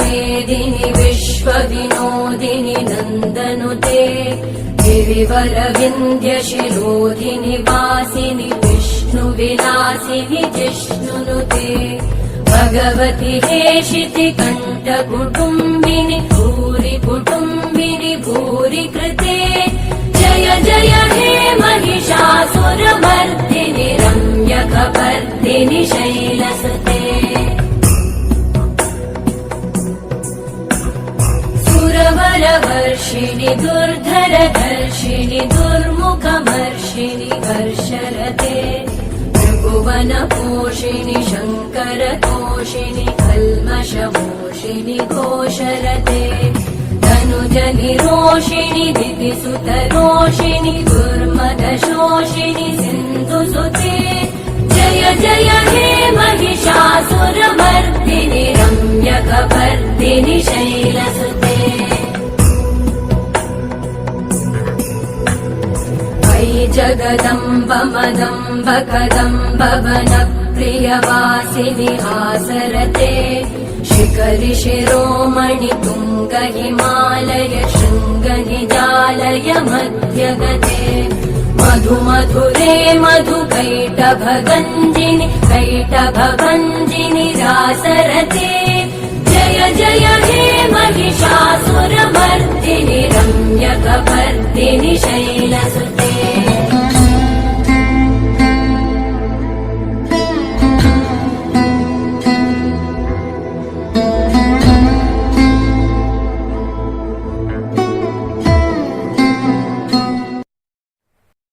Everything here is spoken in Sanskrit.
मेदिनि विश्वविनोदिनि नन्दनुते गिरिवरविन्द्यशिरोधिनि वासिनि विष्णुविलासिनि जिष्णुनुते भगवति हेशिति कण्ठकुटुम्बिनि भूरि कुटुम्बिनि भूरि कृते जय जय हे महिषासुरमर्दिनि रम्यकपर्दिनि शैलसुते सुरवरवर्षिणि दुर्धरधर्षिणि दुर्मुखमर्षिणि हर्षरते भुवनपोषिणि शङ्करतोषिणि कल्मषमोषिणि घोषरते तनुजनिरोषिणि दितिसुतरोषिणि दुर्मदशोषिणि सिन्धुसुते जय जय हे महिषासुरमर्दिनि रम्यकपर्दिनि शैलसुते जगदम्ब मदम्ब कदम्ब वनप्रियवासिनि हासरते शिखरि शिरोमणि तुङ्ग हिमालय शृङ्ग निजालय मध्यगते मधु मधुरे मधुकैटभगञ्जिनि कैटभभञ्जिनि रासरते जय जय हे महिषासुरमर्दिनि रम्यकपर्दिनि शैलसुते